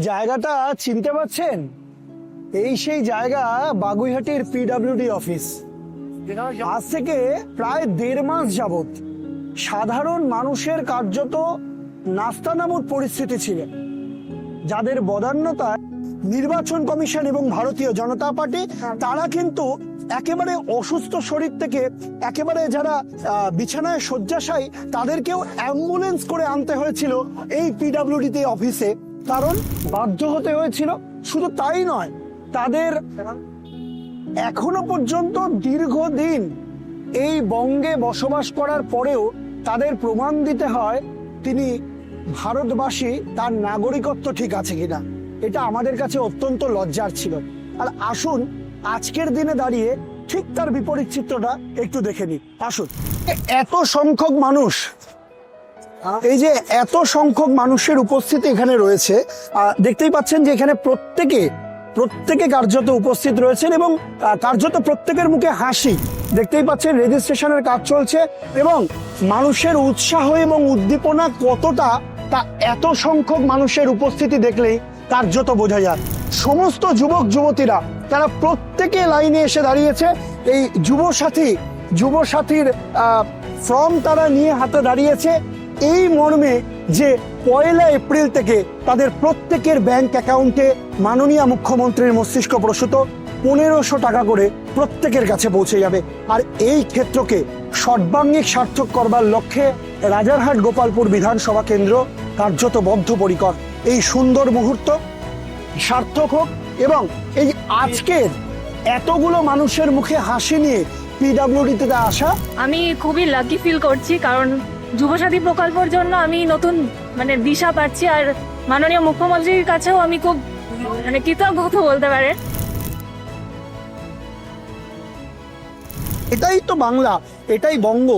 জায়গাটা চিনতে পারছেন? এই সেই জায়গা, বাগুইহাটির পিডব্লিউডি অফিস। আজ থেকে প্রায় 1.5 মাস যাবত সাধারণ মানুষের কার্যত নাস্তানাবুদ পরিস্থিতি ছিল, যাদের বদান্যতায় নির্বাচন কমিশন এবং ভারতীয় জনতা পার্টি তারা কিন্তু একেবারে অসুস্থ শরীর থেকে একেবারে যারা বিছানায় শয্যাশায়ী তাদেরকেও অ্যাম্বুলেন্স করে আনতে হয়েছিল এই পিডব্লিউডি অফিসে, কারণ বাধ্য হতে হয়েছিল। শুধু তাই নয়, তাদের এখনো পর্যন্ত দীর্ঘদিন এই বঙ্গে বসবাস করার পরেও তাদের প্রমাণ দিতে হয় তিনি ভারতবাসী, তার নাগরিকত্ব ঠিক আছে কিনা। এটা আমাদের কাছে অত্যন্ত লজ্জার ছিল। আর আসুন আজকের দিনে দাঁড়িয়ে ঠিক তার বিপরীত চিত্রটা একটু দেখে নিই। আসুন, এত সংখ্যক মানুষ, এই যে এত সংখ্যক মানুষের উপস্থিতি এখানে রয়েছে, দেখতেই পাচ্ছেন যে এখানে প্রত্যেকে কার্যত উপস্থিত রয়েছেন এবং কার্যত প্রত্যেকের মুখে হাসি। দেখতেই পাচ্ছেন রেজিস্ট্রেশনের কাজ চলছে এবং মানুষের উৎসাহ এবং উদ্দীপনা কতটা, তা এত সংখ্যক মানুষের উপস্থিতি দেখলেই কার্যত বোঝা যায়। সমস্ত যুবক যুবতীরা তারা প্রত্যেকে লাইনে এসে দাঁড়িয়েছে। এই যুবসাথীর ফর্ম তারা নিয়ে হাতে দাঁড়িয়েছে এই মর্মে যে 1 এপ্রিল থেকে তাদের প্রত্যেকের ব্যাংক অ্যাকাউন্টে মাননীয় মুখ্যমন্ত্রীর মস্তিষ্ক প্রসূত 1500 টাকা করে প্রত্যেকের কাছে পৌঁছে যাবে। আর এই ক্ষেত্রকে সর্বাঙ্গীন সার্থক করবার লক্ষ্যে রাজারহাট গোপালপুর বিধানসভা কেন্দ্র কার্যত বদ্ধপরিকর। এই সুন্দর মুহূর্ত সার্থক হোক এবং এই আজকের এতগুলো মানুষের মুখে হাসি নিয়ে পিডব্লিউডিতে আসা, আমি খুবই লাকি ফিল করছি, কারণ যুবসাথী প্রকল্পের জন্য আমি নতুন দিশা পাচ্ছি। আর মাননীয় মুখ্যমন্ত্রীর কাছেও আমি খুব কৃতজ্ঞ বলতে পারেন। এটাই তো বাংলা, এটাই বঙ্গ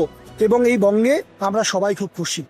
এবং এই বঙ্গে আমরা সবাই খুব খুশি।